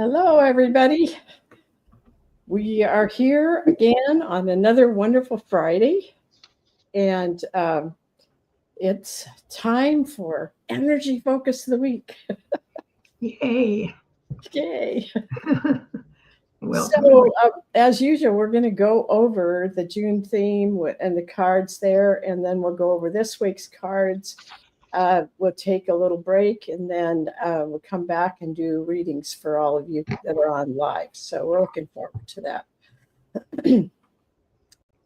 Hello, everybody. We are here again on another wonderful Friday, and it's time for Energy Focus of the Week. Yay. Yay. Welcome. So, as usual, we're going to go over the June theme and the cards there, and then we'll go over this week's cards. We'll take a little break, and then we'll come back and do readings for all of you that are on live. So, we're looking forward to that.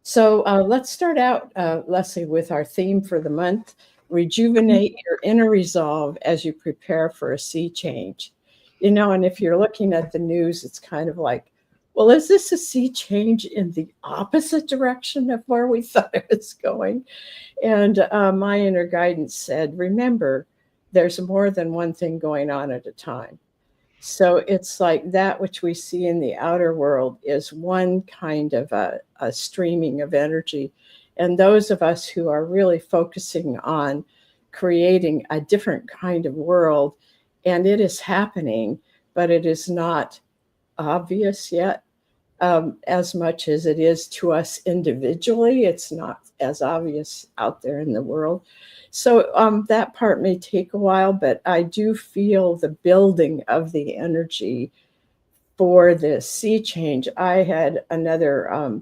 So let's start out, Leslie, with our theme for the month: rejuvenate your inner resolve as you prepare for a sea change. And if you're looking at the news, it's kind of like, well, is this a sea change in the opposite direction of where we thought it was going? And my inner guidance said, remember, there's more than one thing going on at a time. So it's like that which we see in the outer world is one kind of a streaming of energy. And those of us who are really focusing on creating a different kind of world, and it is happening, but it is not obvious yet, as much as it is to us individually. It's not as obvious out there in the world. So that part may take a while, but I do feel the building of the energy for this sea change. I had another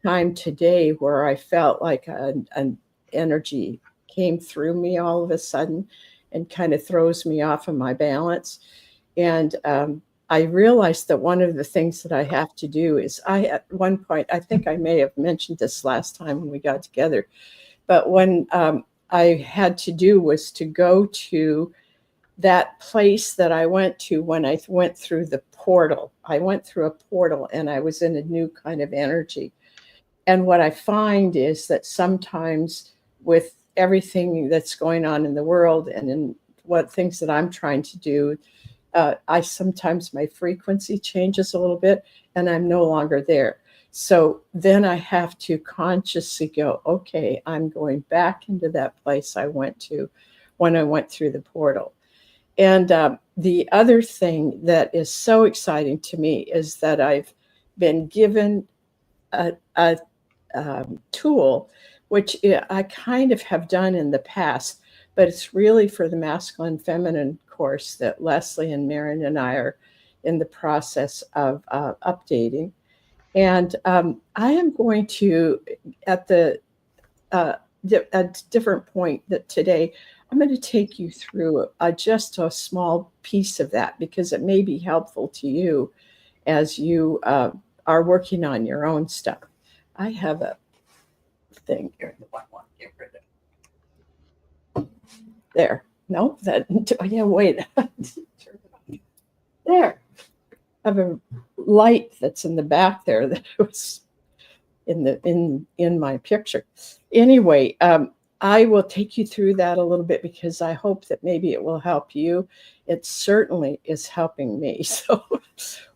time today where I felt like an energy came through me all of a sudden and kind of throws me off of my balance. And I realized that one of the things that I have to do is at one point, I think I may have mentioned this last time when we got together, but when I had to do was to go to that place that I went to when I went through the portal. I went through a portal and I was in a new kind of energy. And what I find is that sometimes with everything that's going on in the world and in what things that I'm trying to do, I sometimes my frequency changes a little bit and I'm no longer there. So then I have to consciously go, okay, I'm going back into that place I went to when I went through the portal. And the other thing that is so exciting to me is that I've been given a tool, which I kind of have done in the past, but it's really for the masculine feminine course that Leslie and Marin and I are in the process of updating. And I am going to, at a different point that today, I'm going to take you through just a small piece of that because it may be helpful to you as you are working on your own stuff. I have a thing here that I want to get rid of. There. No, that, yeah, wait. There. I have a light that's in the back there that was in my picture. Anyway, I will take you through that a little bit because I hope that maybe it will help you. It certainly is helping me. So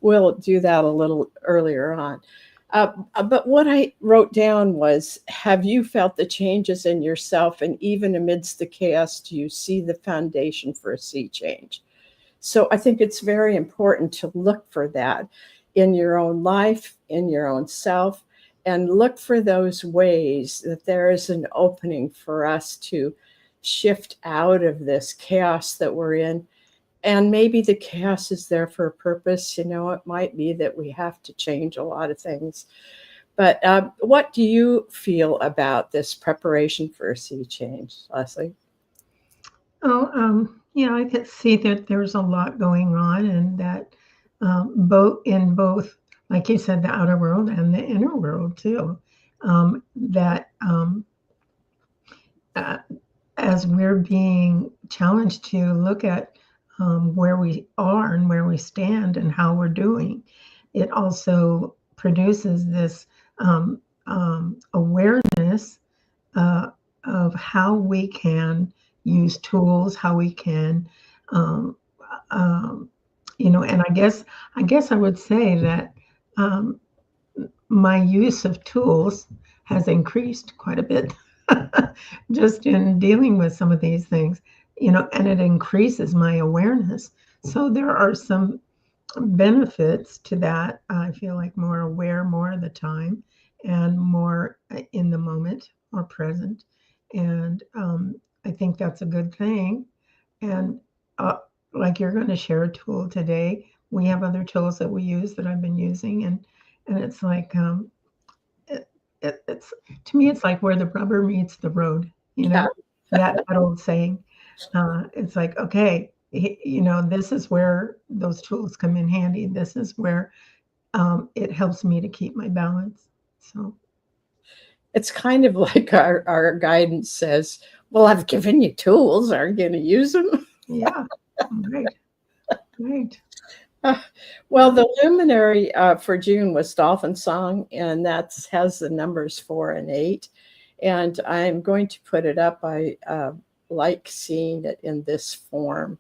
we'll do that a little earlier on. But what I wrote down was, have you felt the changes in yourself? And even amidst the chaos, do you see the foundation for a sea change? So I think it's very important to look for that in your own life, in your own self, and look for those ways that there is an opening for us to shift out of this chaos that we're in. And maybe the chaos is there for a purpose. It might be that we have to change a lot of things. But what do you feel about this preparation for a sea change, Leslie? Oh, yeah, I could see that there's a lot going on, and that both, like you said, the outer world and the inner world too. That as we're being challenged to look at where we are and where we stand and how we're doing, it also produces this awareness of how we can use tools, how we can, um, um, and I guess I would say that um, my use of tools has increased quite a bit just in dealing with some of these things, and it increases my awareness. So there are some benefits to that. I feel like more aware more of the time and more in the moment, more present. And I think that's a good thing. And like you're going to share a tool today, we have other tools that we use that I've been using, and it's like it, it's to me it's like where the rubber meets the road. You Yeah. know that old saying. It's like, okay, this is where those tools come in handy. This is where it helps me to keep my balance. So It's kind of like our guidance says, well, I've given you tools. Are you going to use them? yeah, right, right. Well, the luminary for June was Dolphin Song, and that has the numbers 4 and 8. And I'm going to put it up. I like seeing it in this form.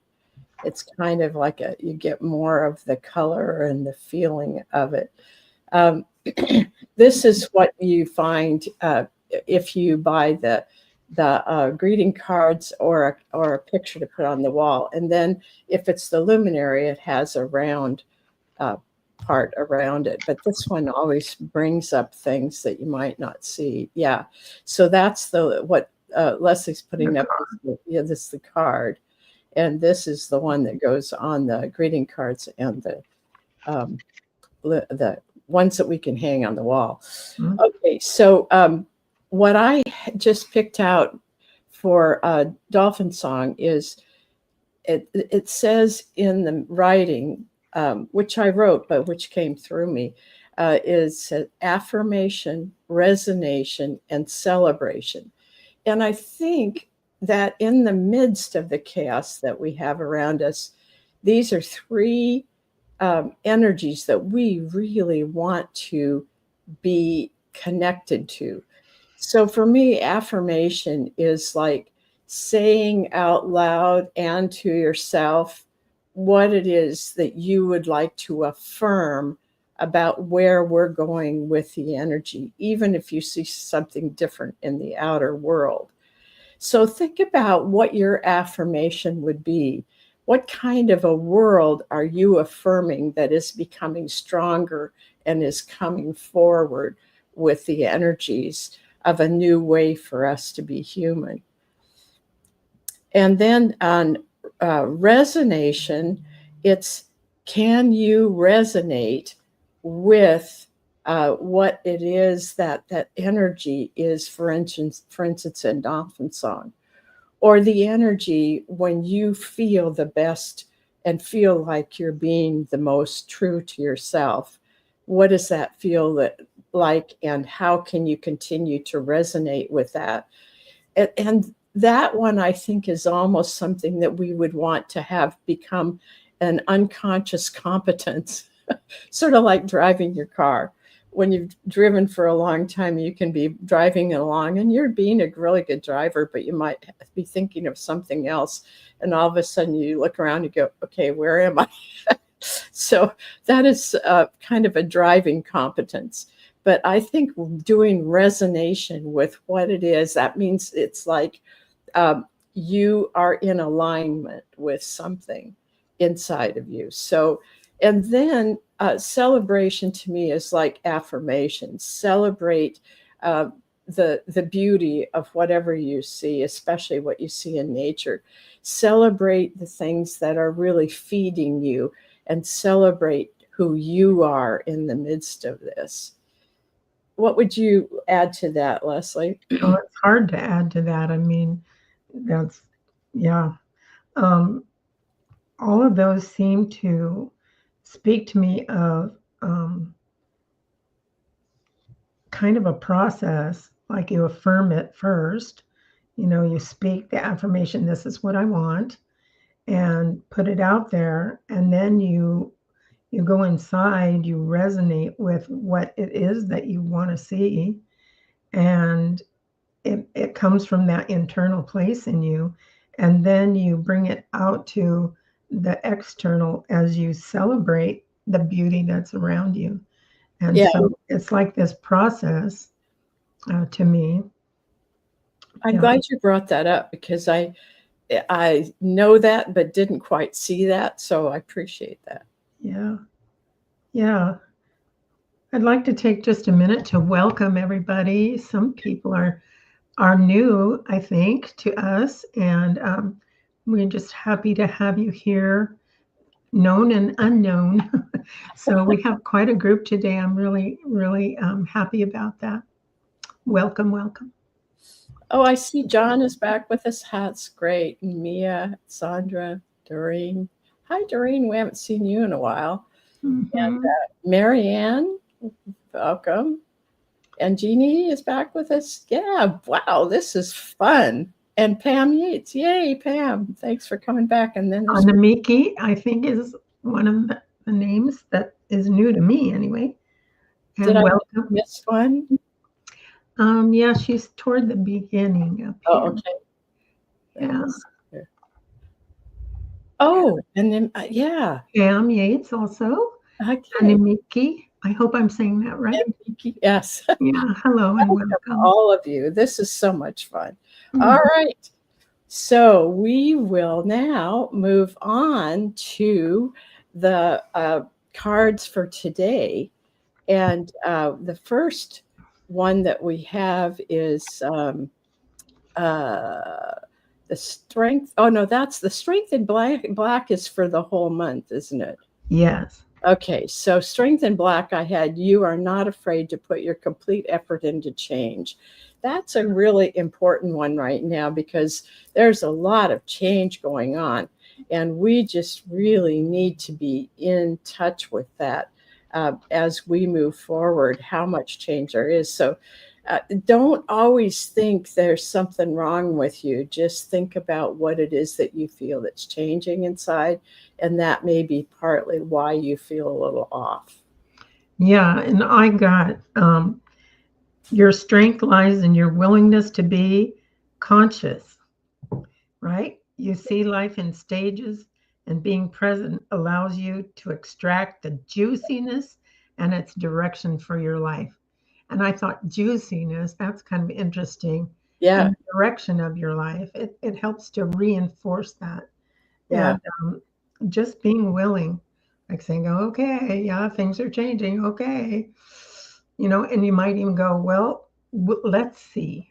It's kind of like you get more of the color and the feeling of it. Um, this is what you find if you buy the greeting cards or a picture to put on the wall. And then if it's the luminary, it has a round part around it. But this one always brings up things that you might not see. Yeah. So that's what Leslie's putting up. Yeah, this is the card. And this is the one that goes on the greeting cards and the ones that we can hang on the wall. Mhm. Okay, so what I just picked out for Dolphin Song is it says in the writing, which I wrote, but which came through me, is affirmation, resonation, and celebration. And I think that in the midst of the chaos that we have around us, these are three energies that we really want to be connected to. So for me, affirmation is like saying out loud and to yourself what it is that you would like to affirm about where we're going with the energy, even if you see something different in the outer world. So think about what your affirmation would be. What kind of a world are you affirming that is becoming stronger and is coming forward with the energies of a new way for us to be human? And then on resonation, it's can you resonate with what it is that energy is, for instance, in Dolphin Song, or the energy when you feel the best and feel like you're being the most true to yourself. What does that feel like, and how can you continue to resonate with that? And that one, I think, is almost something that we would want to have become an unconscious competence, sort of like driving your car. When you've driven for a long time, you can be driving along and you're being a really good driver, but you might be thinking of something else. And all of a sudden you look around and go, okay, where am I? So that is kind of a driving competence. But I think doing resonation with what it is, that means it's like you are in alignment with something inside of you. So, and then celebration to me is like affirmation. Celebrate the beauty of whatever you see, especially what you see in nature. Celebrate the things that are really feeding you, and celebrate who you are in the midst of this. What would you add to that, Leslie? Oh, it's hard to add to that. I mean, that's yeah. Um, all of those seem to speak to me of kind of a process, like you affirm it first. You speak the affirmation, this is what I want, and put it out there, and then you go inside, you resonate with what it is that you want to see, and it comes from that internal place in you, and then you bring it out to the external as you celebrate the beauty that's around you. And Yeah, so it's like this process to me. I'm Yeah. glad you brought that up because I know that but didn't quite see that, so I appreciate that. Yeah. Yeah. I'd like to take just a minute to welcome everybody. Some people are new, I think, to us, and we're just happy to have you here, known and unknown. So we have quite a group today. I'm really, really happy about that. Welcome, welcome. Oh, I see John is back with us. That's great. And Mia, Sandra, Doreen. Hi, Doreen. We haven't seen you in a while. And Mhm. Marianne, welcome. And Jeannie is back with us. Yeah, wow, this is fun. And Pam Yates. Yay, Pam. Thanks for coming back. And then there's Anamiki, I think, is one of the names that is new to me anyway. did And I welcome. miss one? Yeah, she's toward the beginning up Oh, here. okay. Let Yeah. me see here. Oh, and then yeah. Pam Yates also. Okay. Anamiki. I hope I'm saying that right. And yes. Yeah. Hello and Welcome, welcome. all of you. This is so much fun. All Mhm. right. So we will now move on to the cards for today. And the first one that we have is the strength. Oh, no, that's the strength in black. Black is for the whole month, isn't it? Yes. Okay, so strength in black, I had you are not afraid to put your complete effort into change. That's a really important one right now because there's a lot of change going on, and we just really need to be in touch with that as we move forward, how much change there is. So don't always think there's something wrong with you. Just think about what it is that you feel that's changing inside, and that may be partly why you feel a little off. Yeah. And I got your strength lies in your willingness to be conscious, right? You see life in stages, and being present allows you to extract the juiciness and its direction for your life. And I thought juiciness, that's kind of interesting. And Yeah, the direction of your life, it helps to reinforce that. yeah, And just being willing, like saying, okay, yeah, things are changing. Okay. And you might even go, well, let's see.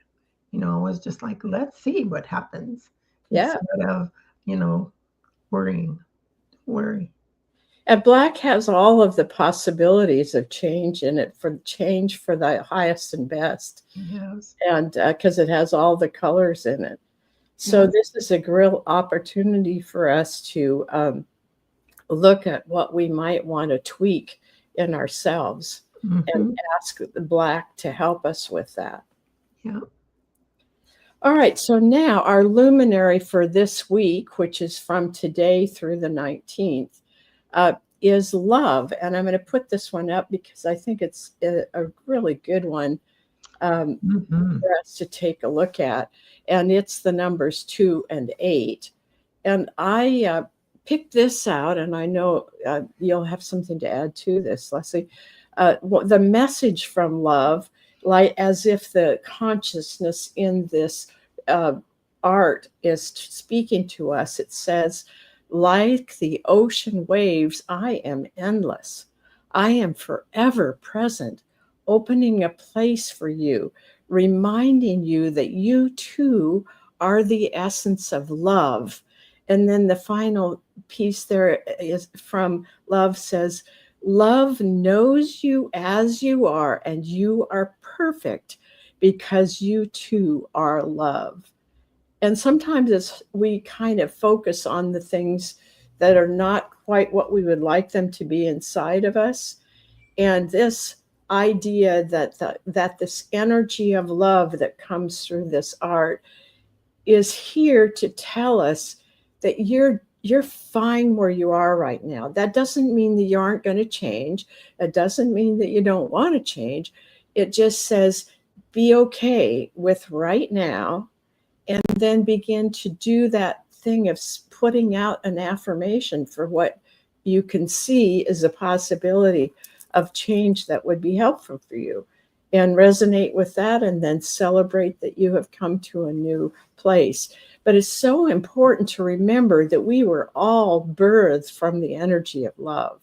I was just like, let's see what happens yeah. instead of, you know, worrying, worry. And black has all of the possibilities of change in it for change for the highest and best, Yes. and because it has all the colors in it. So Yeah. this is a real opportunity for us to look at what we might want to tweak in ourselves and Hmm. ask the black to help us with that. Yeah. All right, so now our luminary for this week, which is from today through the 19th, is love. And I'm going to put this one up because I think it's a really good one Hmm. for us to take a look at. And it's the numbers 2 and 8. And I picked this out, and I know you'll have something to add to this, Leslie. The message from love, like as if the consciousness in this uh, art is speaking to us. It says, like the ocean waves, I am endless. I am forever present, opening a place for you, reminding you that you too are the essence of love. And then the final piece there is from love says, love knows you as you are, and you are perfect because you too are love. And sometimes we kind of focus on the things that are not quite what we would like them to be inside of us. And this idea that this energy of love that comes through this art is here to tell us that you're fine where you are right now. That doesn't mean that you aren't going to change. It doesn't mean that you don't want to change. It just says be okay with right now, and then begin to do that thing of putting out an affirmation for what you can see is a possibility of change that would be helpful for you, and resonate with that, and then celebrate that you have come to a new place. But it's so important to remember that we were all birthed from the energy of love.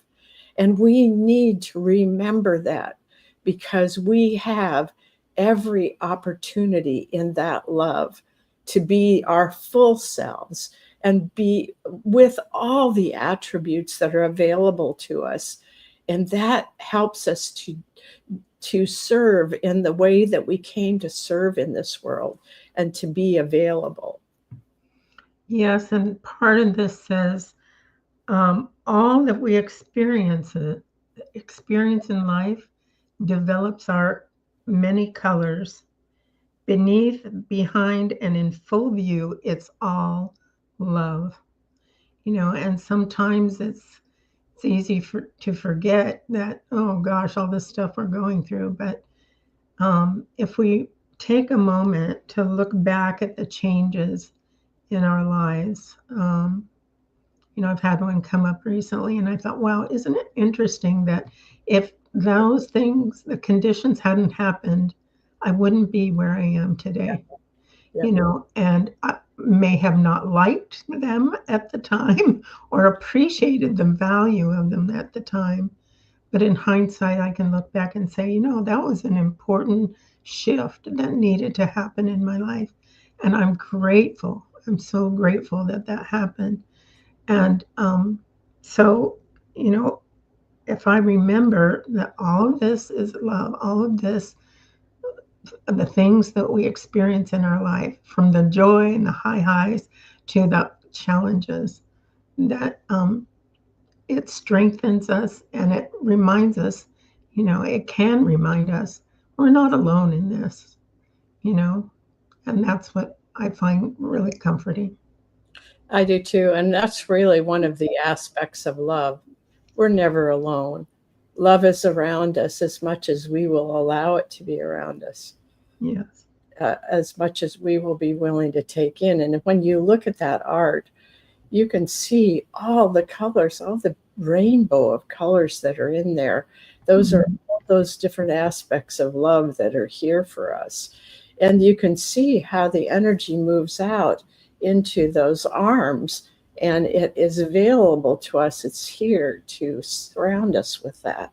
And we need to remember that, because we have every opportunity in that love to be our full selves and be with all the attributes that are available to us. And that helps us to serve in the way that we came to serve in this world and to be available. Yes, and part of this says all that we experience in life develops our many colors. Beneath, behind, and in full view, it's all love. And sometimes it's easy to forget that, oh gosh, all this stuff we're going through. But if we take a moment to look back at the changes in our lives, I've had one come up recently, and I thought, wow, isn't it interesting that if those things, the conditions hadn't happened, I wouldn't be where I am today. Yeah. And I may have not liked them at the time or appreciated the value of them at the time. But in hindsight, I can look back and say, that was an important shift that needed to happen in my life. And I'm grateful. I'm so grateful that that happened. And so, if I remember that all of this is love, all of this, the things that we experience in our life, from the joy and the high highs to the challenges, that it strengthens us and it reminds us, it can remind us we're not alone in this, and that's what I find really comforting. I do too. And that's really one of the aspects of love. We're never alone. Love is around us as much as we will allow it to be around us, Yes. as much as we will be willing to take in. And when you look at that art, you can see all the colors, all the rainbow of colors that are in there. Those are all those different aspects of love that are here for us. And you can see how the energy moves out into those arms, and it is available to us. It's here to surround us with that.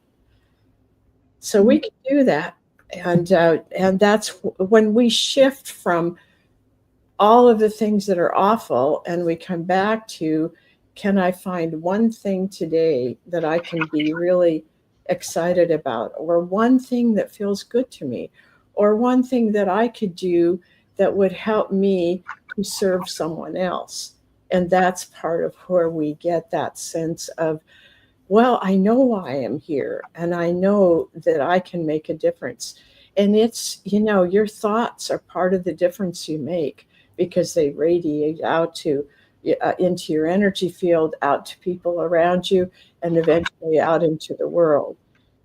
So we can do that. And that's when we shift from all of the things that are awful and we come back to, can I find one thing today that I can be really excited about, or one thing that feels good to me, or one thing that I could do that would help me to serve someone else. And that's part of where we get that sense of, well, I know why I'm here, and I know that I can make a difference. And it's, your thoughts are part of the difference you make, because they radiate out to into your energy field, out to people around you, and eventually out into the world.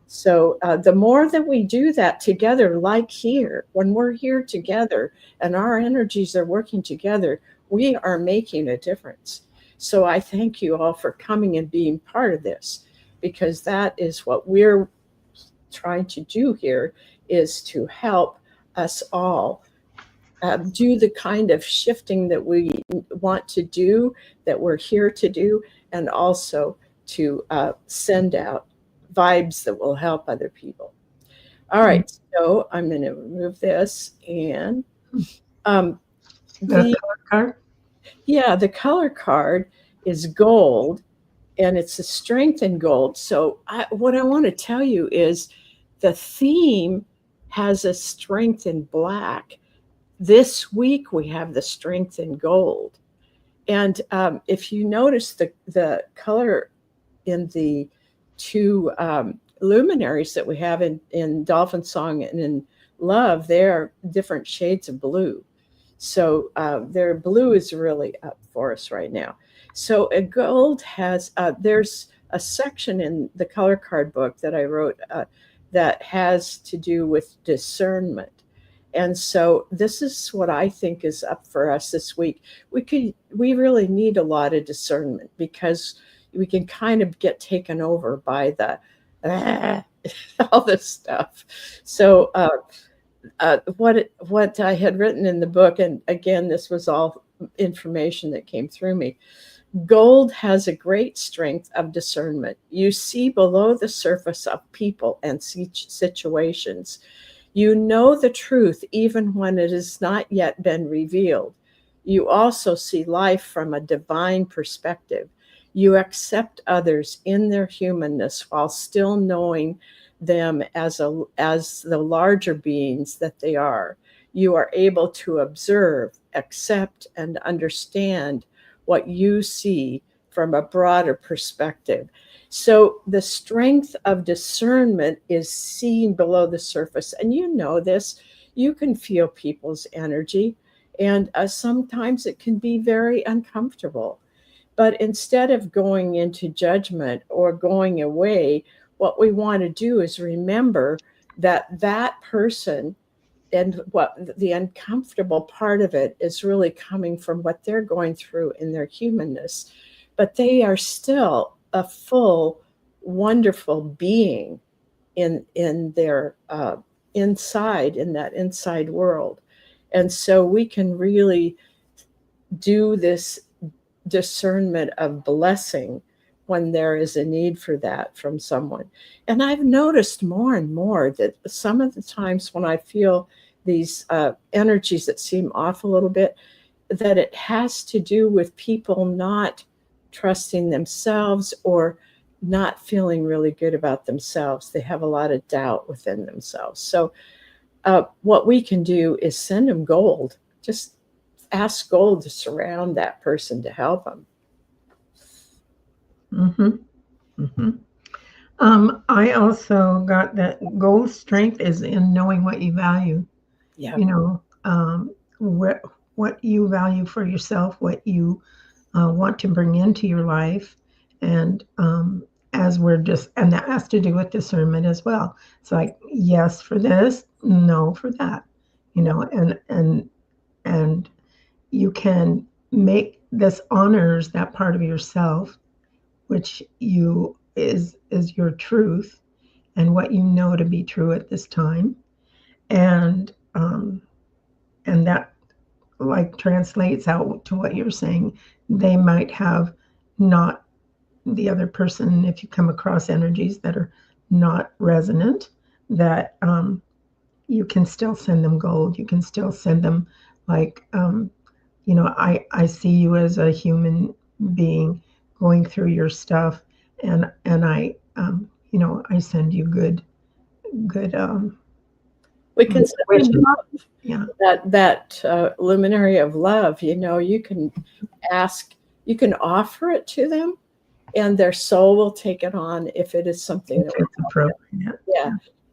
So the more that we do that together, like here, when we're here together and our energies are working together, we are making a difference. So I thank you all for coming and being part of this, because that is what we're trying to do here, is to help us all do the kind of shifting that we want to do, that we're here to do, and also to send out vibes that will help other people. All right, so I'm going to remove this, and The color card? the color card is gold, and it's a strength in gold. So what I want to tell you is the theme has a strength in black. This week we have the strength in gold. And if you notice the color in the two luminaries that we have in Dolphin Song and in Love, they are different shades of blue. So their blue is really up for us right now. So a gold has, there's a section in the color card book that I wrote that has to do with discernment. And so this is what I think is up for us this week. We really need a lot of discernment, because we can kind of get taken over by the all this stuff. So what I had written in the book, and again, this was all information that came through me, Gold has a great strength of discernment. You see below the surface of people and situations. You know the truth even when it has not yet been revealed. You also see life from a divine perspective. You accept others in their humanness while still knowing them as the larger beings that they are. You are able to observe, accept, and understand what you see from a broader perspective. So the strength of discernment is seen below the surface. And you know this, you can feel people's energy. And sometimes it can be very uncomfortable. But instead of going into judgment or going away, what we want to do is remember that that person, and what the uncomfortable part of it is really coming from what they're going through in their humanness, but they are still a full, wonderful being in their inside, in that inside world. And so we can really do this discernment of blessing when there is a need for that from someone. And I've noticed more and more that some of the times when I feel these energies that seem off a little bit, that it has to do with people not trusting themselves or not feeling really good about themselves. They have a lot of doubt within themselves. So what we can do is send them gold. Just ask gold to surround that person to help them. Mm-hmm. Mm-hmm. I also got that gold strength is in knowing what you value. Yeah. You know, what you value for yourself, what you want to bring into your life, and and that has to do with discernment as well. It's like yes for this, no for that. You know, and you can make this honors that part of yourself which you is your truth and what you know to be true at this time, and and that like translates out to what you're saying. They might have not the other person, if you come across energies that are not resonant, that you can still send them gold. You can still send them like I see you as a human being going through your stuff, and I send you good We can send wishes. them love. Yeah. That luminary of love, you can ask, you can offer it to them, and their soul will take it on if it is something If that it's appropriate. yeah.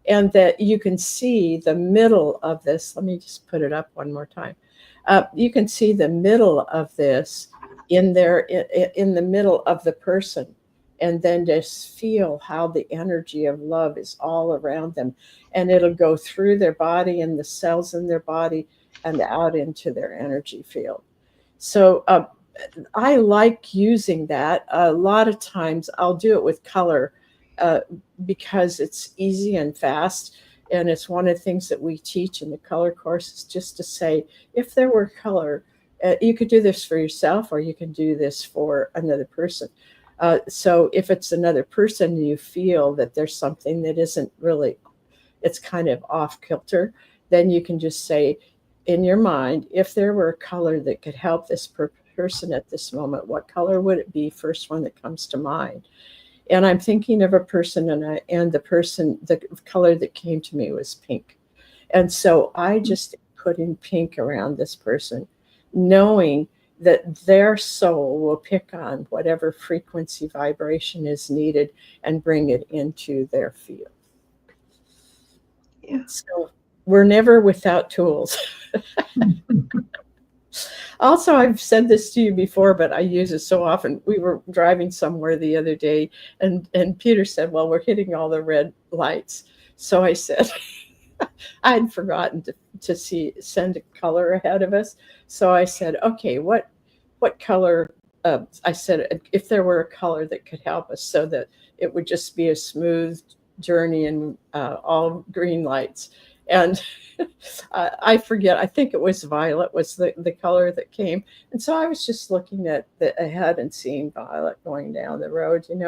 And that you can see the middle of this. Let me just put it up one more time. You can see the middle of this in the middle of the person, and then just feel how the energy of love is all around them, and it'll go through their body and the cells in their body and out into their energy field. So I like using that. A lot of times I'll do it with color uh, because it's easy and fast. And it's one of the things that we teach in the color course is just to say, if there were color, you could do this for yourself or you can do this for another person. So if it's another person, you feel that there's something that isn't really, it's kind of off kilter, then you can just say in your mind, if there were a color that could help this person at this moment, what color would it be? First one that comes to mind. And I'm thinking of a person, and the color that came to me was pink. And so I just put in pink around this person, knowing that their soul will pick on whatever frequency vibration is needed and bring it into their field. Yeah. So we're never without tools. Also, I've said this to you before, but I use it so often. We were driving somewhere the other day, and Peter said, well, we're hitting all the red lights. So I said, I had forgotten to send a color ahead of us. So I said, okay, what color? I said, if there were a color that could help us so that it would just be a smooth journey and all green lights. And I forget, I think it was violet was the color that came. And so I was just looking at ahead and seeing violet going down the road, and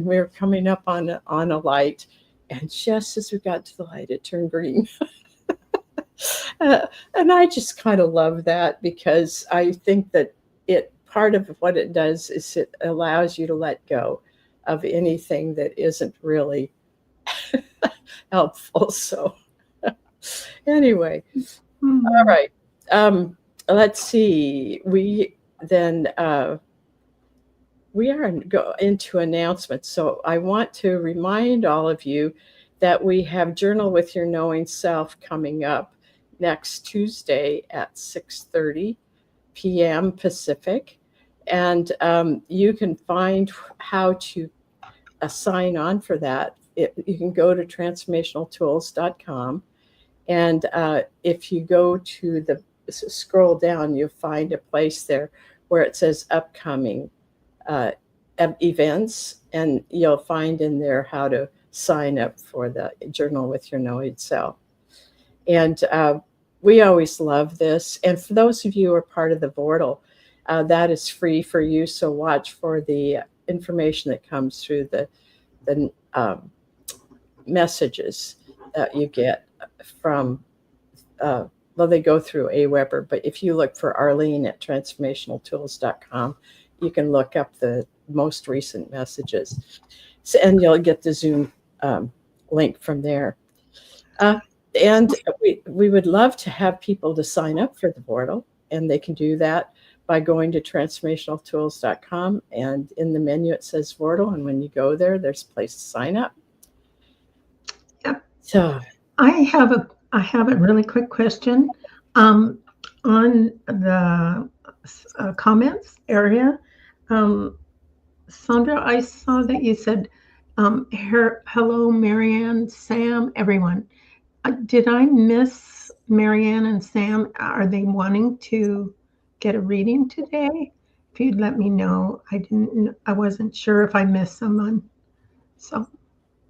we were coming up on a light. And just as we got to the light, it turned green. And I just kind of love that, because I think that part of what it does is it allows you to let go of anything that isn't really helpful. So anyway, all right. Let's see. We are go into announcements. So I want to remind all of you that we have Journal with Your Knowing Self coming up next Tuesday at 6:30 p.m. Pacific. And you can find how to sign on for that. You can go to transformationaltools.com. And if you go to scroll down, you'll find a place there where it says upcoming events. And you'll find in there how to sign up for the Journal with Your Knowing Self. And we always love this. And for those of you who are part of the Vortal, that is free for you. So watch for the information that comes through the messages that you get from, they go through AWeber. But if you look for Arlene at transformationaltools.com, you can look up the most recent messages. And you'll get the Zoom link from there. And we would love to have people to sign up for the Vortal, and they can do that by going to transformationaltools.com, and in the menu it says Vortal, and when you go there, there's a place to sign up. Yep. So I have a really quick question. On the comments area, Sandra, I saw that you said, hello, Marianne, Sam, everyone. Did I miss Marianne and Sam? Are they wanting to get a reading today? If you'd let me know. I wasn't sure if I missed someone. So.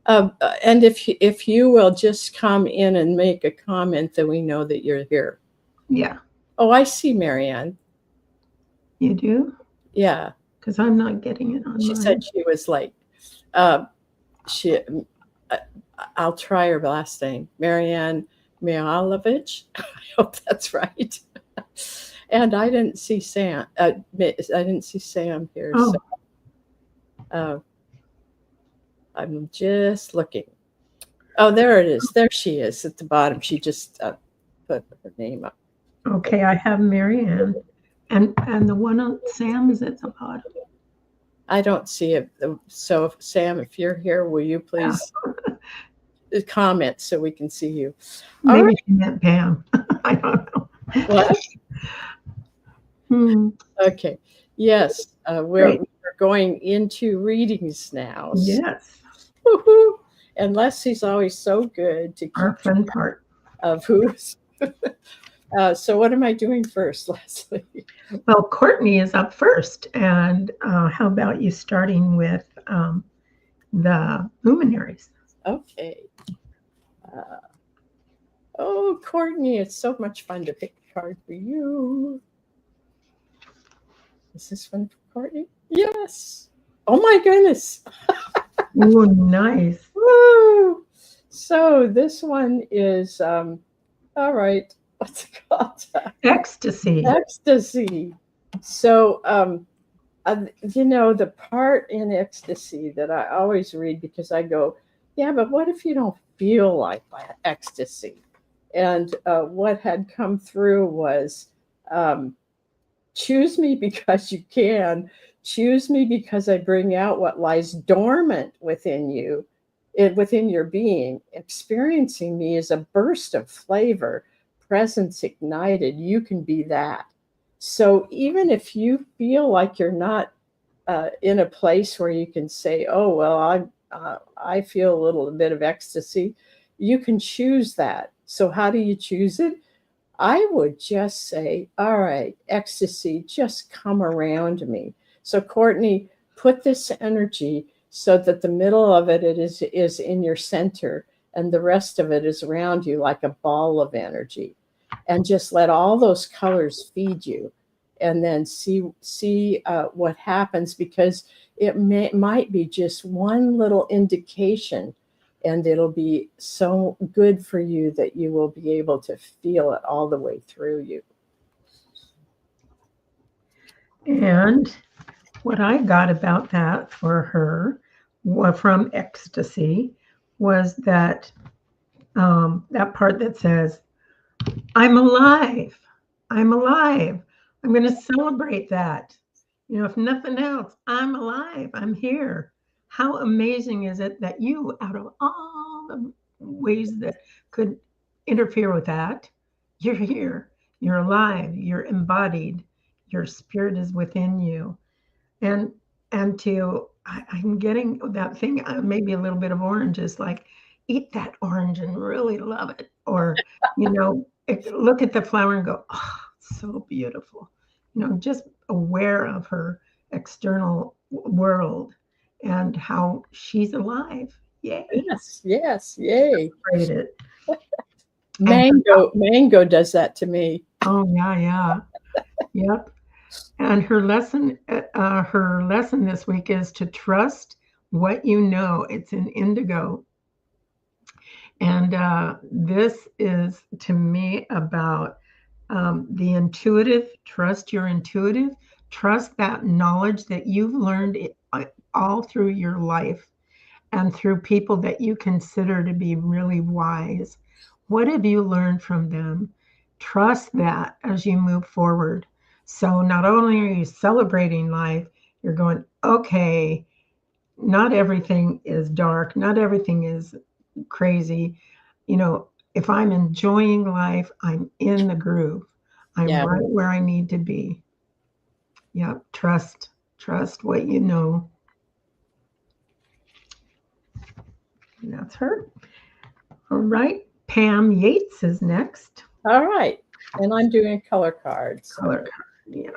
And if you will just come in and make a comment, then we know that you're here. Yeah. Oh, I see Marianne. You do? Yeah. Because I'm not getting it online. She said she was late. I'll try her last name, Marianne Mihalovich. I hope that's right. And I didn't see Sam. I didn't see Sam here. Oh. So, I'm just looking. Oh, there it is. There she is at the bottom. She just put her name up. Okay, I have Marianne, and the one on Sam is at the bottom. I don't see it. So, Sam, if you're here, will you please comment so we can see you? Maybe she meant Pam. I don't know. What? Okay. Yes, we're going into readings now. Yes. Woo-hoo. And Leslie's always so good to keep our fun part of who's. So what am I doing first, Leslie? Well, Courtney is up first. And how about you starting with the luminaries? Okay. Oh, Courtney, it's so much fun to pick a card for you. Is this one for Courtney? Yes. Oh my goodness. Oh, nice. Woo. So this one is, all right. What's it called? Ecstasy. Ecstasy. So, the part in Ecstasy that I always read, because I go, yeah, but what if you don't feel like ecstasy? And what had come through was, choose me because you can. Choose me because I bring out what lies dormant within you, within your being. Experiencing me is a burst of flavor, presence ignited. You can be that. So even if you feel like you're not in a place where you can say, oh, well, I feel a little bit of ecstasy, you can choose that. So how do you choose it? I would just say, all right, ecstasy, just come around me. So Courtney, put this energy so that the middle of it is in your center, and the rest of it is around you like a ball of energy. And just let all those colors feed you, and then see what happens, because it might be just one little indication, and it'll be so good for you that you will be able to feel it all the way through you. And what I got about that for her from Ecstasy was that that part that says, I'm alive. I'm alive. I'm going to celebrate that. You know, if nothing else, I'm alive. I'm here. How amazing is it that you, out of all the ways that could interfere with that, you're here. You're alive. You're embodied. Your spirit is within you. And I'm getting that thing, maybe a little bit of orange is like, eat that orange and really love it. Or, you know, look at the flower and go, oh, so beautiful. You know, just aware of her external world and how she's alive. Yay. Yes, yes, yay. Celebrate it. Mango does that to me. Oh, yeah. Yep. And her lesson this week is to trust what you know. It's in indigo. And this is, to me, about the intuitive. Trust your intuitive. Trust that knowledge that you've learned all through your life and through people that you consider to be really wise. What have you learned from them? Trust that as you move forward. So not only are you celebrating life, you're going, okay, not everything is dark, not everything is crazy. You know, if I'm enjoying life, I'm in the groove. I'm right where I need to be. Yep, trust what you know. And that's her. All right, Pam Yates is next. All right, and I'm doing a color card. So. Color card, yeah.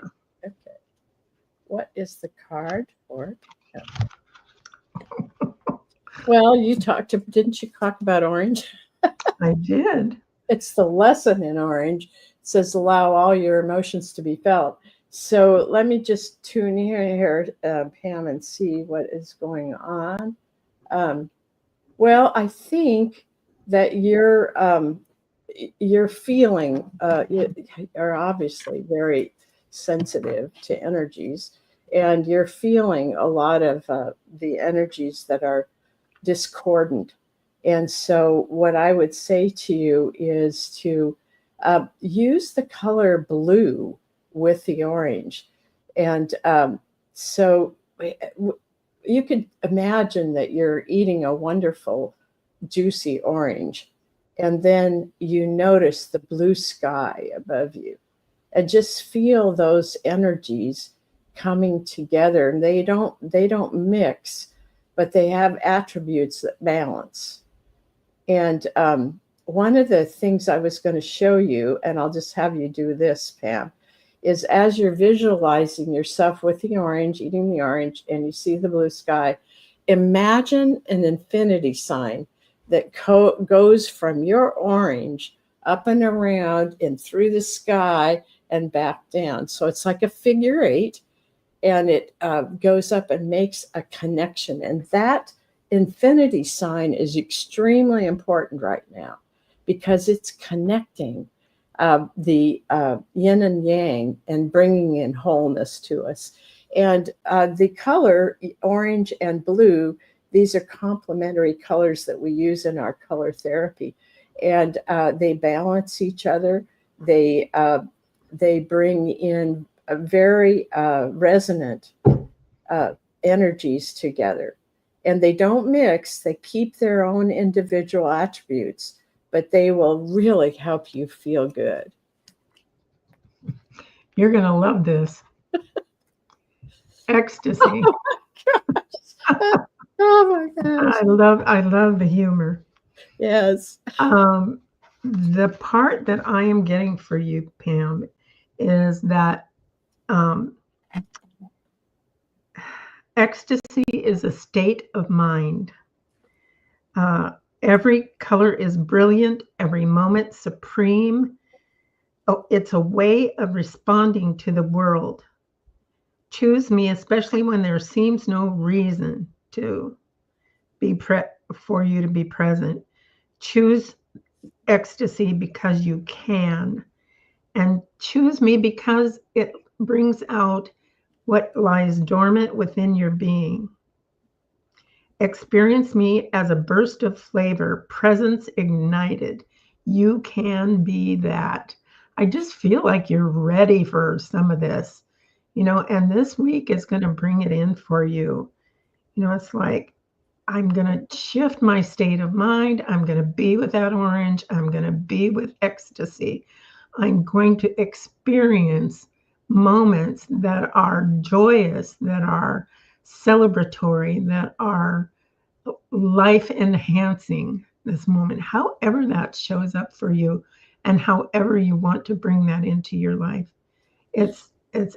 Okay. What is the card for? Well, didn't you talk about orange? I did. It's the lesson in orange. It says, allow all your emotions to be felt. So let me just tune here, Pam, and see what is going on. Well, I think that you're feeling, you're obviously very sensitive to energies, and you're feeling a lot of the energies that are discordant. And so what I would say to you is to use the color blue with the orange. And so you could imagine that you're eating a wonderful, juicy orange, and then you notice the blue sky above you, and just feel those energies coming together. And they don't mix, but they have attributes that balance. And one of the things I was going to show you, and I'll just have you do this, Pam, is as you're visualizing yourself with the orange, eating the orange, and you see the blue sky, imagine an infinity sign that goes from your orange up and around and through the sky and back down. So it's like a figure 8, and it goes up and makes a connection. And that infinity sign is extremely important right now because it's connecting the yin and yang and bringing in wholeness to us. And the color orange and blue, these are complementary colors that we use in our color therapy, and they balance each other. They bring in a very resonant energies together, and they don't mix. They keep their own individual attributes, but they will really help you feel good. You're going to love this. Ecstasy. Oh my gosh. I love the humor. Yes. The part that I am getting for you, Pam, is that ecstasy is a state of mind. Every color is brilliant, every moment supreme. Oh, it's a way of responding to the world. Choose me, especially when there seems no reason to for you to be present. Choose ecstasy because you can, and choose me because it brings out what lies dormant within your being. Experience me as a burst of flavor, presence ignited. You can be that. I just feel like you're ready for some of this, and this week is going to bring it in for you. It's like, I'm going to shift my state of mind. I'm going to be with that orange. I'm going to be with ecstasy. I'm going to experience moments that are joyous, that are celebratory, that are life enhancing this moment, however that shows up for you and however you want to bring that into your life. It's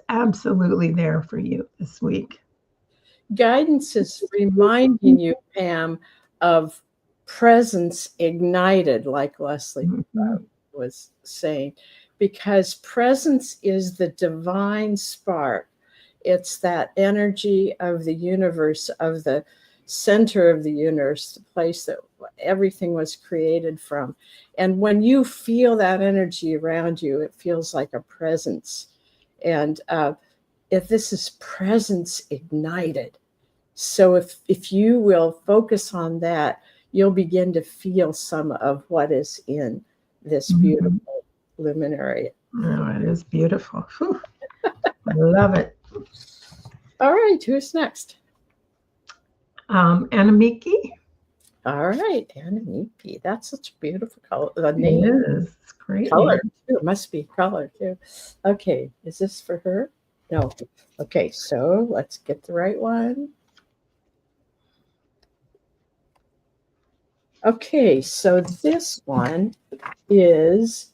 absolutely there for you this week. Guidance is reminding you, Pam, of presence ignited, like Leslie was saying, because presence is the divine spark. It's that energy of the universe, of the center of the universe, the place that everything was created from. And when you feel that energy around you, it feels like a presence. And if this is presence ignited. So if you will focus on that, you'll begin to feel some of what is in this beautiful luminary. Oh, it is beautiful. I love it. All right, who's next? Anamiki. All right, Anamiki. That's such a beautiful color. The name it is. It's great. Color too. It must be color too. Okay, is this for her? No. Okay, so let's get the right one. Okay, so this one is,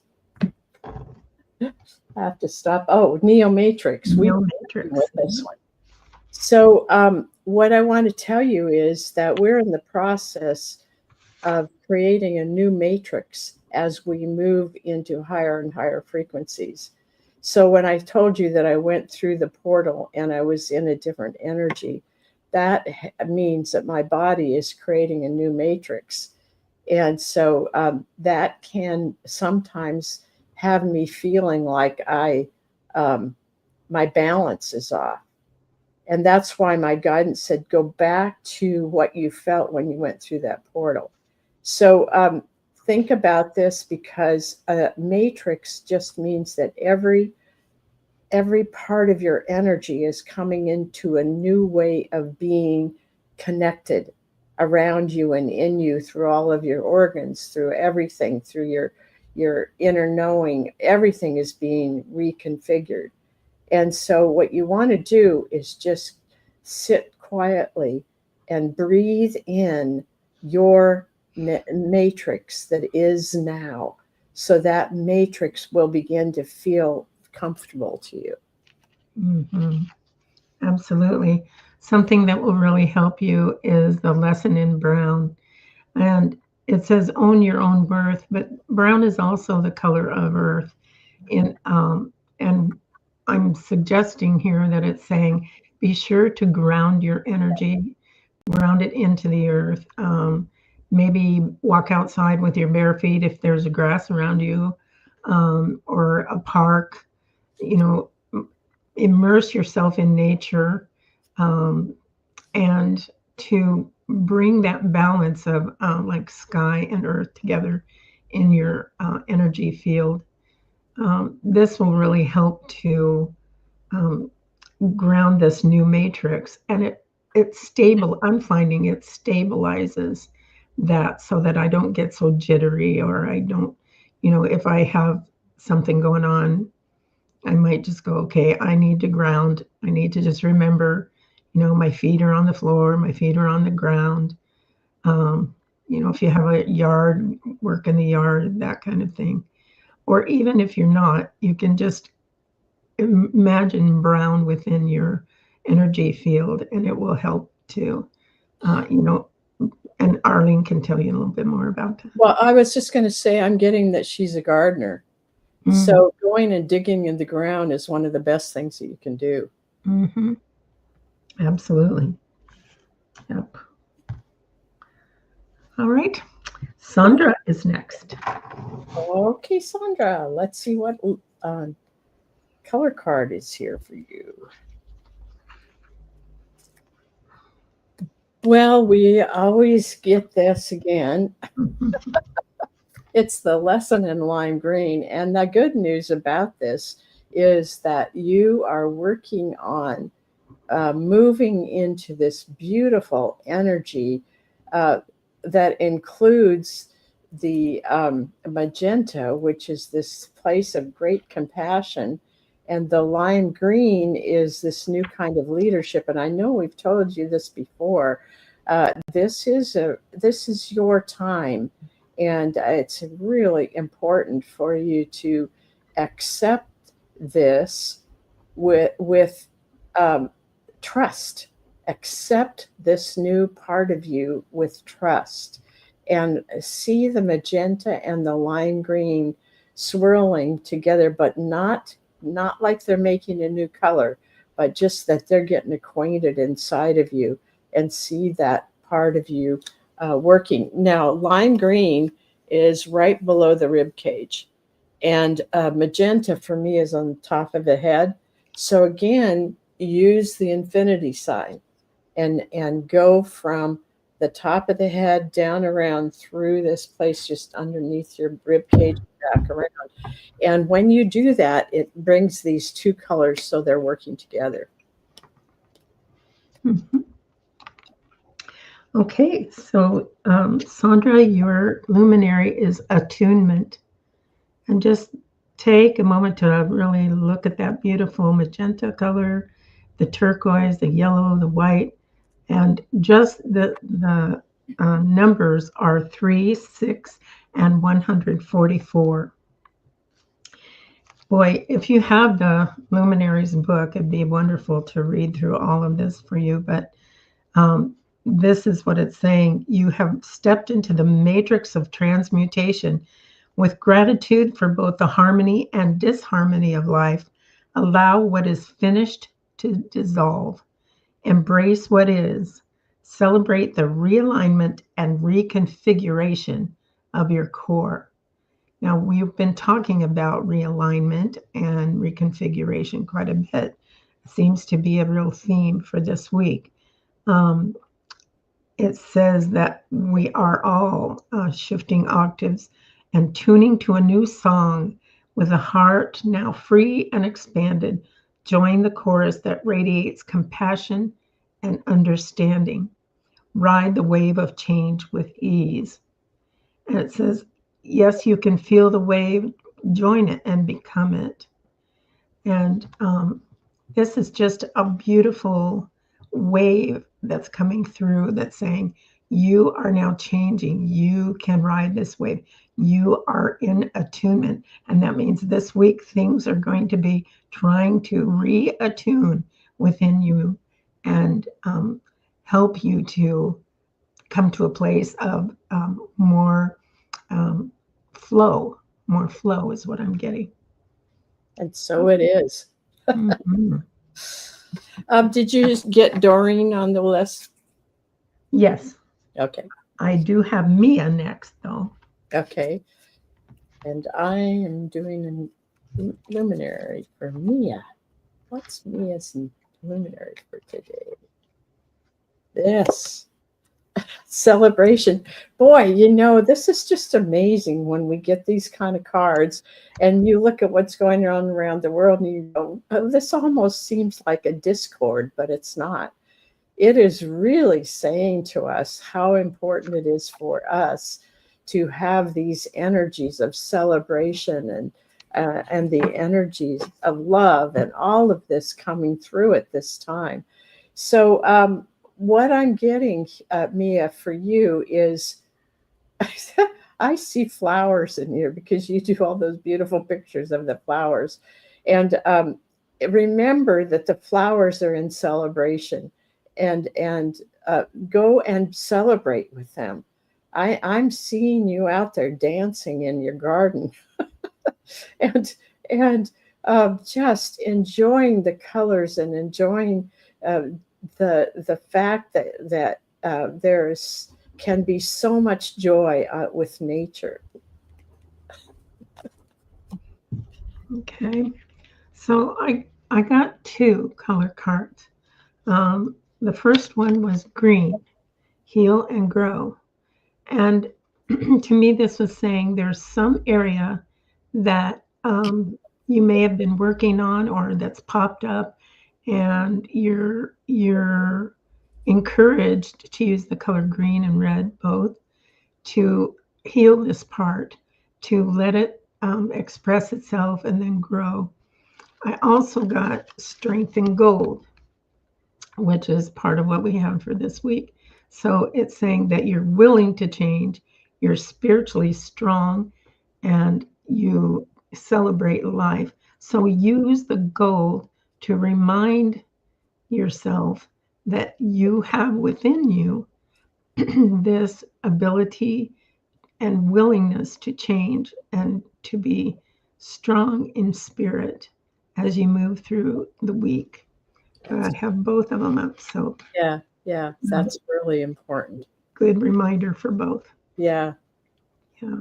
I have to stop. Oh, Neomatrix. Neomatrix. With this one. So what I want to tell you is that we're in the process of creating a new matrix as we move into higher and higher frequencies. So when I told you that I went through the portal and I was in a different energy, that means that my body is creating a new matrix. And so that can sometimes have me feeling like my balance is off. And that's why my guidance said, go back to what you felt when you went through that portal. So think about this, because a matrix just means that every part of your energy is coming into a new way of being connected around you and in you, through all of your organs, through everything, through your inner knowing. Everything is being reconfigured. And so what you want to do is just sit quietly and breathe in your matrix that is now. So that matrix will begin to feel comfortable to you. Mm-hmm. Absolutely. Something that will really help you is the lesson in brown. And it says own your own worth, but brown is also the color of earth. And I'm suggesting here that it's saying, be sure to ground your energy, ground it into the earth. Maybe walk outside with your bare feet if there's grass around you, or a park. Immerse yourself in nature, and to bring that balance of like sky and earth together in your energy field. This will really help to ground this new matrix, and it's stable. I'm finding it stabilizes that, so that I don't get so jittery, or I don't, if I have something going on, I might just go, okay, I need to ground. I need to just remember, my feet are on the floor, my feet are on the ground. If you have a yard, work in the yard, that kind of thing. Or even if you're not, you can just imagine brown within your energy field, and it will help to, and Arlene can tell you a little bit more about that. Well, I was just going to say, I'm getting that she's a gardener. So going and digging in the ground is one of the best things that you can do. Mm-hmm. Absolutely. Yep. All right. Sandra is next. Okay, Sandra, let's see what color card is here for you. Well, we always get this again. It's the lesson in lime green. And the good news about this is that you are working on moving into this beautiful energy that includes the magenta, which is this place of great compassion. And the lime green is this new kind of leadership. And I know we've told you this before. This is your time, and it's really important for you to accept this with trust. Accept this new part of you with trust, and see the magenta and the lime green swirling together, but not like they're making a new color, but just that they're getting acquainted inside of you, and see that part of you working. Now, lime green is right below the rib cage, and magenta for me is on the top of the head. So again, use the infinity sign and go from the top of the head down around through this place just underneath your rib cage, back around. And when you do that, it brings these two colors so they're working together. Mm-hmm. Okay, so Sandra, your luminary is attunement. And just take a moment to really look at that beautiful magenta color, the turquoise, the yellow, the white, and just the numbers are 3, 6, and 144. Boy, if you have the Luminaries book, it'd be wonderful to read through all of this for you. But this is what it's saying. You have stepped into the matrix of transmutation. With gratitude for both the harmony and disharmony of life, allow what is finished to dissolve. Embrace what is. Celebrate the realignment and reconfiguration of your core. Now, we've been talking about realignment and reconfiguration quite a bit. It seems to be a real theme for this week. It says that we are all shifting octaves and tuning to a new song with a heart now free and expanded. Join the chorus that radiates compassion and understanding. Ride the wave of change with ease. And it says, yes, you can feel the wave, join it and become it. And this is just a beautiful wave that's coming through that's saying, you are now changing. You can ride this wave. You are in attunement. And that means this week things are going to be trying to reattune within you and help you to come to a place of more flow. More flow is what I'm getting. And so it is. Mm-hmm. Did you get Doreen on the list? Yes. Okay. I do have Mia next, though. Okay. And I am doing a luminary for Mia. What's Mia's luminary for today? This celebration. Boy, this is just amazing when we get these kind of cards and you look at what's going on around the world and you go, oh, this almost seems like a discord, but it's not. It is really saying to us how important it is for us to have these energies of celebration and the energies of love and all of this coming through at this time. So what I'm getting, Mia, for you is I see flowers in here because you do all those beautiful pictures of the flowers. And remember that the flowers are in celebration. And go and celebrate with them. I'm seeing you out there dancing in your garden and just enjoying the colors and enjoying uh, the fact that there's can be so much joy with nature. Okay. So I got two color cards. The first one was green, heal and grow. And to me, this was saying there's some area that you may have been working on or that's popped up, and you're encouraged to use the color green and red both to heal this part, to let it express itself and then grow. I also got strength and gold, which is part of what we have for this week. So it's saying that you're willing to change, you're spiritually strong, and you celebrate life. So use the gold to remind yourself that you have within you this ability and willingness to change and to be strong in spirit as you move through the week. I have both of them up, so Yeah, that's really important. good reminder for both. Yeah. Yeah.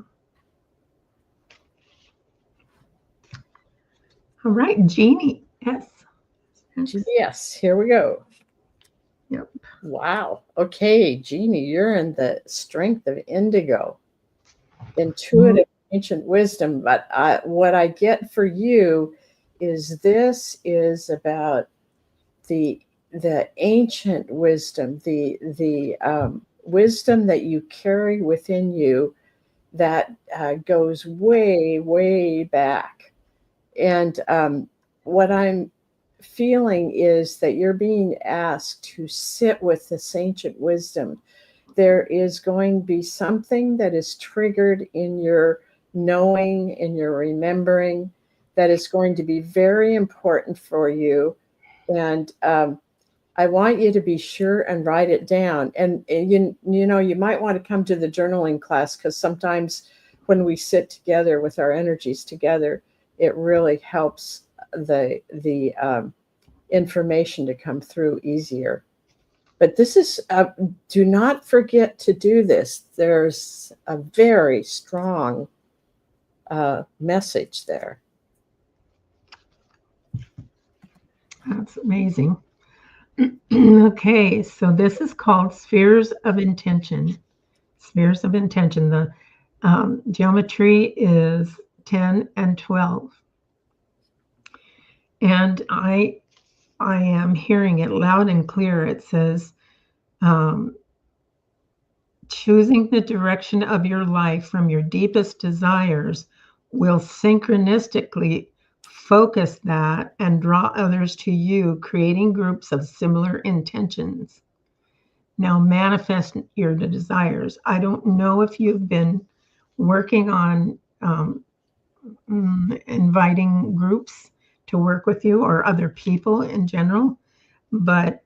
All right, Jeannie. Yes. Yes, here we go. Yep. Wow. Okay, Jeannie, you're in the strength of indigo, intuitive ancient wisdom. But what I get for you is this is about the ancient wisdom, the wisdom that you carry within you that goes way back. And what I'm feeling is that you're being asked to sit with this ancient wisdom. There is going to be something that is triggered in your knowing, in your remembering, that is going to be very important for you. And I want you to be sure and write it down. And you know, you might want to come to the journaling class, because sometimes when we sit together with our energies together, it really helps the information to come through easier. But this is, do not forget to do this. There's a very strong message there. That's amazing. Okay, so this is called Spheres of Intention. Spheres of Intention. The geometry is 10 and 12. And I am hearing it loud and clear. It says, choosing the direction of your life from your deepest desires will synchronistically focus that and draw others to you, creating groups of similar intentions. Now manifest your desires. I don't know if you've been working on inviting groups to work with you or other people in general, but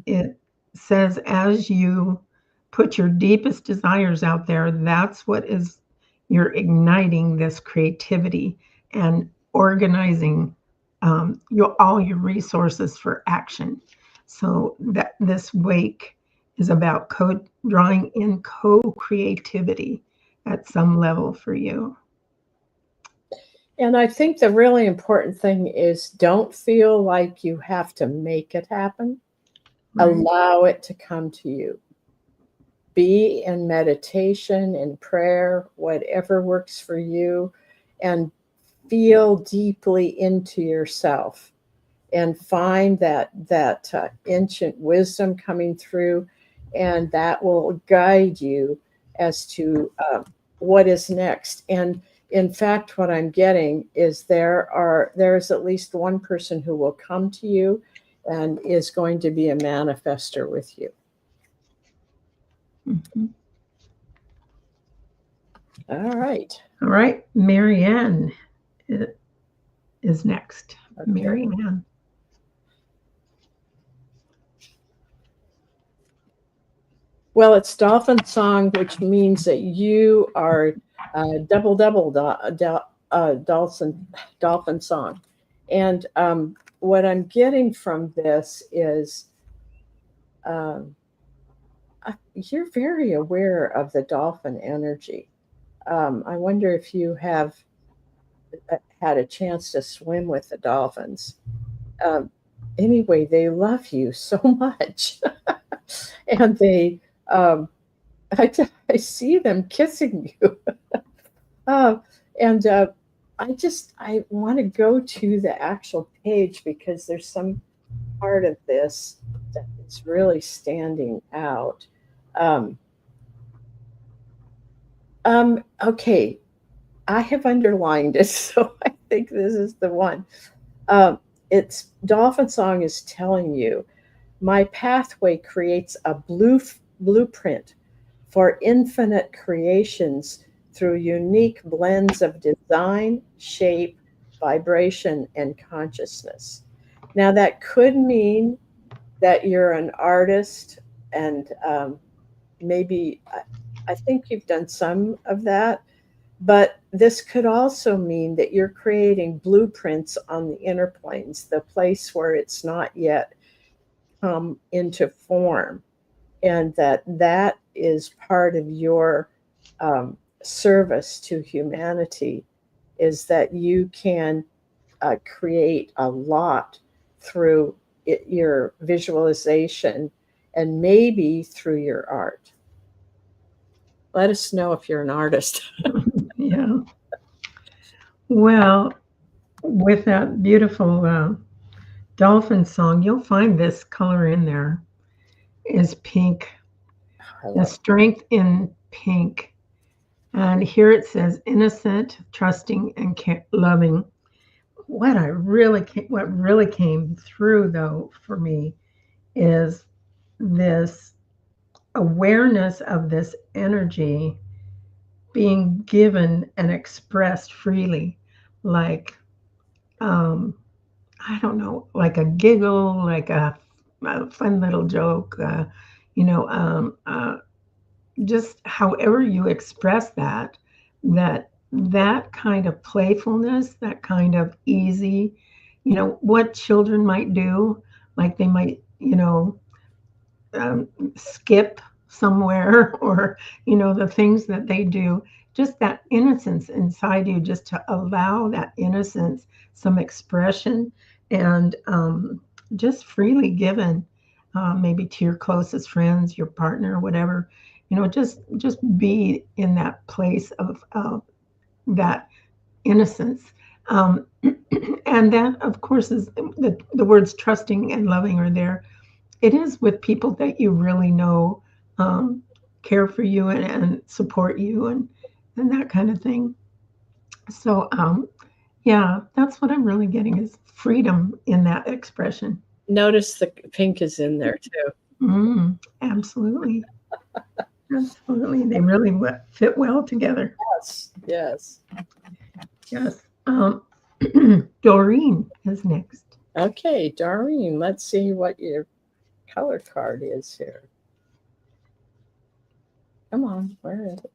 it says as you put your deepest desires out there, that's what is, you're igniting this creativity and organizing all your resources for action. So that this wake is about drawing in co-creativity at some level for you. And I think the really important thing is, don't feel like you have to make it happen. Right. Allow it to come to you. Be in meditation, in prayer, whatever works for you, and feel deeply into yourself and find that ancient wisdom coming through, and that will guide you as to what is next. And in fact, what I'm getting is there's at least one person who will come to you and is going to be a manifester with you. Mm-hmm. All right. All right. Marianne is next. Okay. Marianne. Well, it's dolphin song, which means that you are dolphin song. And what I'm getting from this is um, you're very aware of the dolphin energy. I wonder if you have had a chance to swim with the dolphins. Um, anyway, they love you so much. And um, I see them kissing you. Uh, and I want to go to the actual page because there's some part of this that is really standing out. Um, okay, I have underlined it, so I think this is the one. It's Dolphin Song is telling you my pathway creates a blueprint for infinite creations through unique blends of design, shape, vibration, and consciousness. Now, that could mean that you're an artist, and maybe I think you've done some of that, but this could also mean that you're creating blueprints on the inner planes, the place where it's not yet come into form, and that is part of your service to humanity, is that you can create a lot through your visualization and maybe through your art. Let us know if you're an artist. Yeah. Well, with that beautiful dolphin song, you'll find this color in there is pink, the strength in pink. And here it says innocent, trusting, and loving. What really came through though for me is this awareness of this energy being given and expressed freely, like I don't know, like a giggle, like a fun little joke, you know, just however you express that kind of playfulness, that kind of easy, what children might do, like they might, skip somewhere or the things that they do, just that innocence inside you, just to allow that innocence some expression, and just freely given, maybe to your closest friends, your partner, whatever, just be in that place of that innocence. um, and that of course is the words trusting and loving are there. It is with people that you really know, um, care for you and support you, and that kind of thing. So yeah, that's what I'm really getting, is freedom in that expression. Notice the pink is in there too. Absolutely, absolutely. They really fit well together. Yes, yes. Yes. Doreen is next. Okay, Doreen, let's see what your color card is here. Come on, where is it?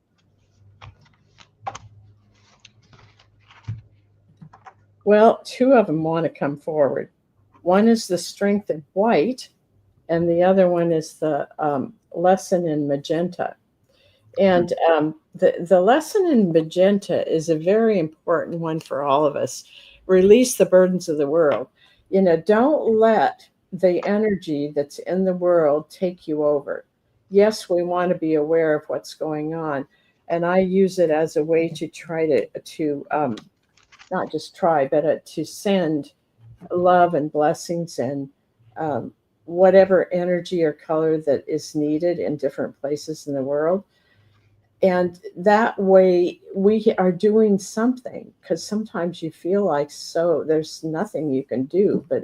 Well, two of them want to come forward. One is the strength in white, and the other one is the lesson in magenta. And the lesson in magenta is a very important one for all of us. Release the burdens of the world. Don't let the energy that's in the world take you over. Yes, we want to be aware of what's going on, and I use it as a way to try to not just try, but to send love and blessings and whatever energy or color that is needed in different places in the world. And that way we are doing something, because sometimes you feel like there's nothing you can do, but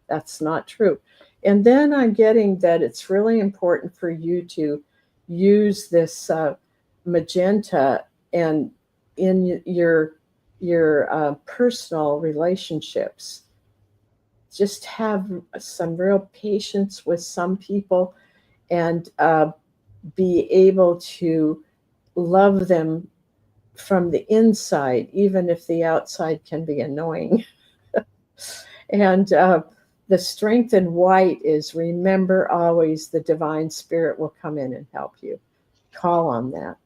that's not true. And then I'm getting that it's really important for you to use this magenta and in your personal relationships. Just have some real patience with some people, and be able to love them from the inside, even if the outside can be annoying. And the strength in white is remember always the divine spirit will come in and help you. Call on that.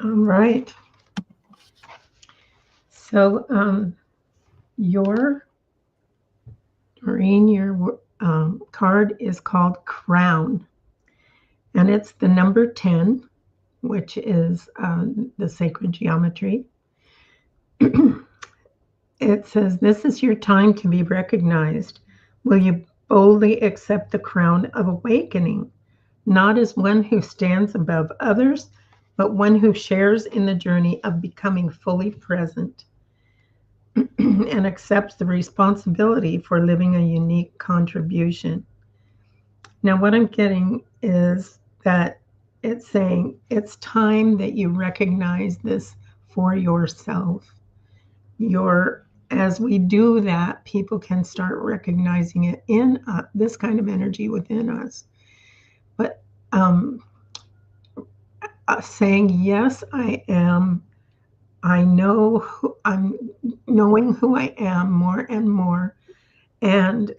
All right. So Maureen, your card is called Crown, and it's the number 10, which is the sacred geometry. It says, this is your time to be recognized. Will you boldly accept the crown of awakening, not as one who stands above others, but one who shares in the journey of becoming fully present and accepts the responsibility for living a unique contribution. Now, what I'm getting is that it's saying it's time that you recognize this for yourself. As we do that, people can start recognizing it in this kind of energy within us. But saying, yes, I am. I'm knowing who I am more and more. And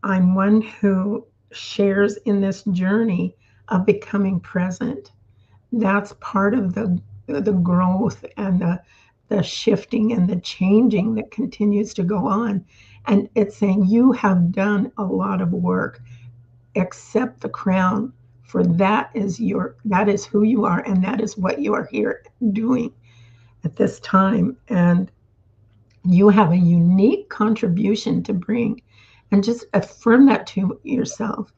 I'm one who shares in this journey of becoming present. That's part of the growth and the shifting and the changing that continues to go on. And it's saying you have done a lot of work. Accept the crown, for that is who you are, and that is what you are here doing at this time. And you have a unique contribution to bring. And just affirm that to yourself.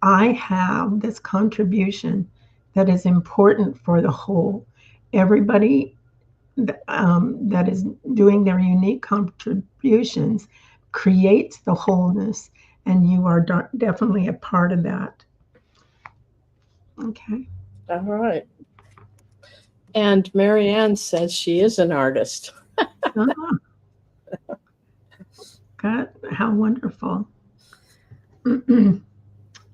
I have this contribution that is important for the whole. Everybody that is doing their unique contributions creates the wholeness, and you are definitely a part of that. Okay. All right. And Marianne says she is an artist. God, how wonderful.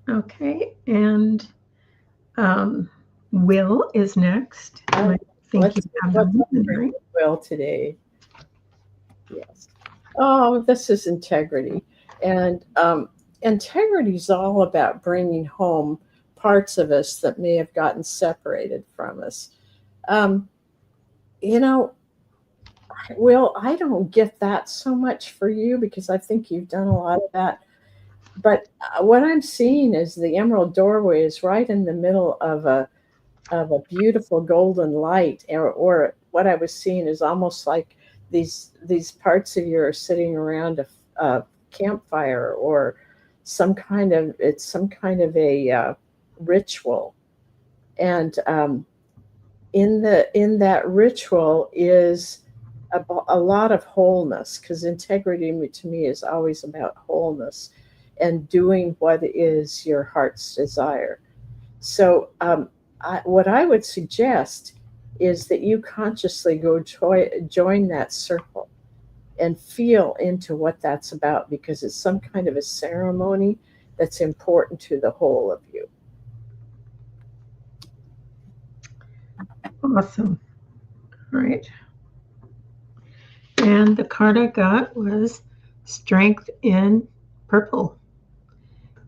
Okay, and Will is next. I think you have Will today. Yes. Oh, this is integrity. And integrity is all about bringing home parts of us that may have gotten separated from us. Will, I don't get that so much for you because I think you've done a lot of that. But what I'm seeing is the emerald doorway is right in the middle of a beautiful golden light, or what I was seeing is almost like these parts of you are sitting around a campfire or some kind of a ritual, and in that ritual is a lot of wholeness, because integrity to me is always about wholeness and doing what is your heart's desire. So what I would suggest is that you consciously go join that circle and feel into what that's about, because it's some kind of a ceremony that's important to the whole of you. Awesome. All right. And the card I got was Strength in Purple.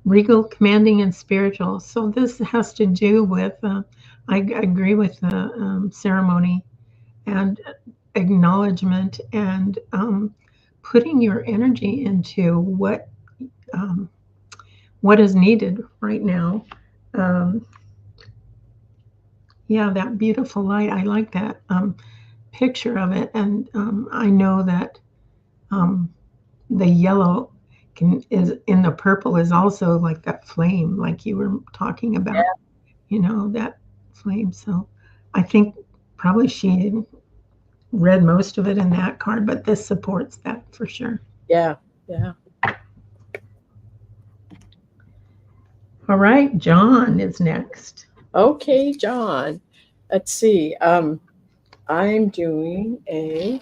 Regal, commanding, and spiritual. So this has to do with, I agree with the ceremony and acknowledgement and putting your energy into what is needed right now. Yeah, that beautiful light. I like that picture of it. And I know that the yellow is in the purple is also like that flame, like you were talking about, that flame. So I think probably she read most of it in that card, but this supports that for sure. Yeah. All right, John is next. Okay, John. Let's see. I'm doing a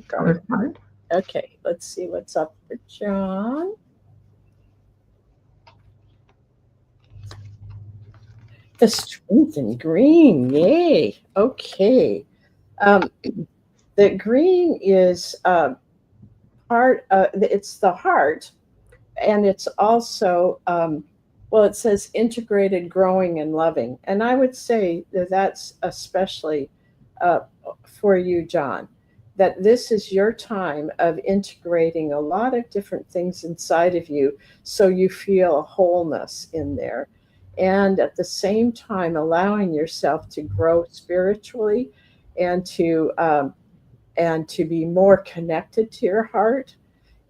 color card. Okay, let's see what's up for John. The strength in green. Yay. Okay. Um, the green is it's the heart, and it's also, well, it says integrated, growing, and loving. And I would say that that's especially uh, for you, John, that this is your time of integrating a lot of different things inside of you so you feel a wholeness in there. And at the same time, allowing yourself to grow spiritually and to be more connected to your heart,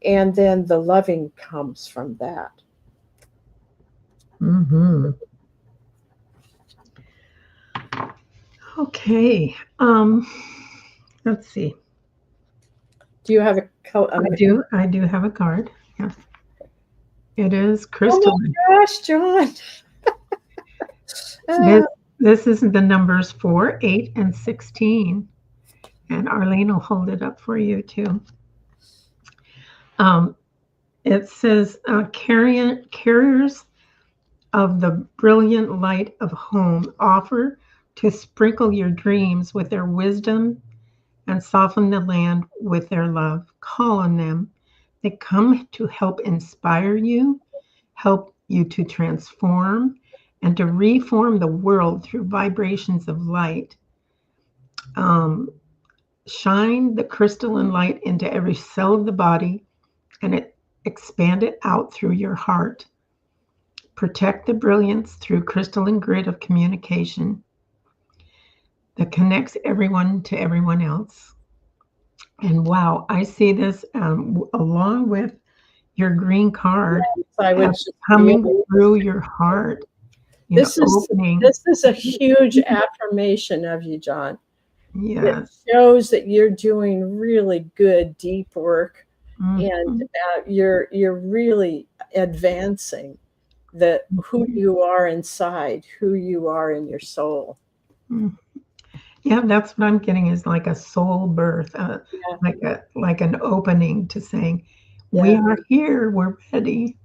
and then the loving comes from that. Mm-hmm. Okay. Let's see. Do you have a color? I do have a card. Yes. It is Oh crystalline. my gosh, John. This is the numbers 4, 8, and 16. And Arlene will hold it up for you too. It says, carriers of the brilliant light of home offer to sprinkle your dreams with their wisdom and soften the land with their love. Call on them. They come to help inspire you, help you to transform, and to reform the world through vibrations of light. Shine the crystalline light into every cell of the body and expand it out through your heart. Protect the brilliance through crystalline grid of communication that connects everyone to everyone else. And wow, I see this along with your green card coming through your heart. This is a huge affirmation of you, John. Yes. It shows that you're doing really good, deep work, and you're really advancing who you are inside, who you are in your soul. Yeah, that's what I'm getting, is like a soul birth, like an opening to saying, we are here, we're ready.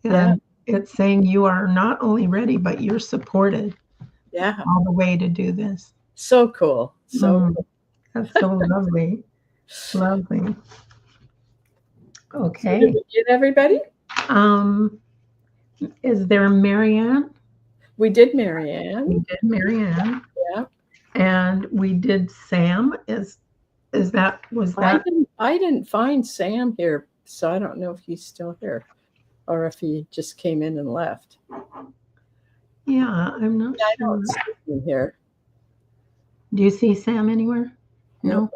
And it's saying you are not only ready, but you're supported all the way to do this. So cool. Cool. That's so lovely. Lovely. Okay. So did we get everybody? Is there Marianne? We did Marianne. We did Marianne. Yeah. And we did Sam. Was that? I didn't find Sam here, so I don't know if he's still here or if he just came in and left. Yeah, I'm not sure. I don't see him here. Do you see Sam anywhere? No.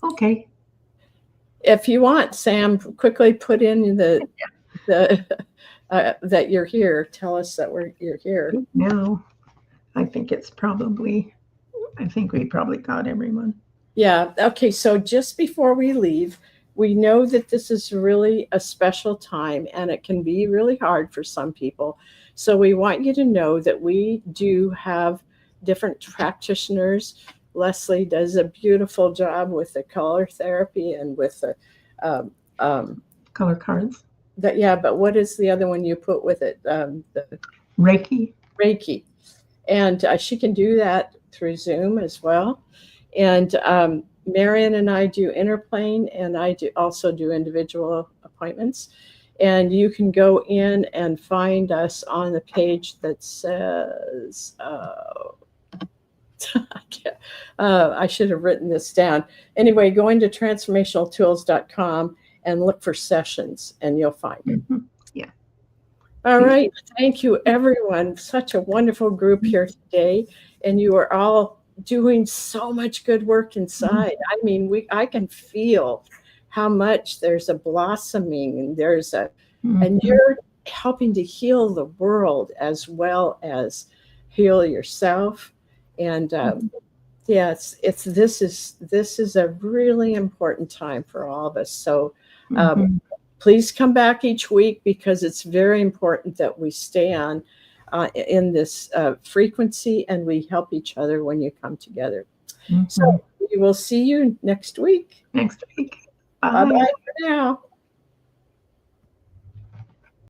Okay. If you want, Sam, quickly put in the that you're here. Tell us that you're here. No, I think we probably got everyone. Yeah. Okay. So just before we leave, we know that this is really a special time and it can be really hard for some people. So we want you to know that we do have different practitioners. Leslie does a beautiful job with the color therapy and with the color cards. But what is the other one you put with it? The Reiki. Reiki. And she can do that through Zoom as well. And Marion and I do interplane, and I also do individual appointments. And you can go in and find us on the page that says, I should have written this down. Anyway, go into transformationaltools.com and look for sessions, and you'll find it. Yeah. All right. Thank you, everyone. Such a wonderful group here today. And you are all doing so much good work inside. I mean, I can feel how much there's a blossoming, and and you're helping to heal the world as well as heal yourself. And this is a really important time for all of us. So please come back each week, because it's very important that we stay on in this frequency, and we help each other when you come together. So we will see you next week. Bye. Bye-bye for now.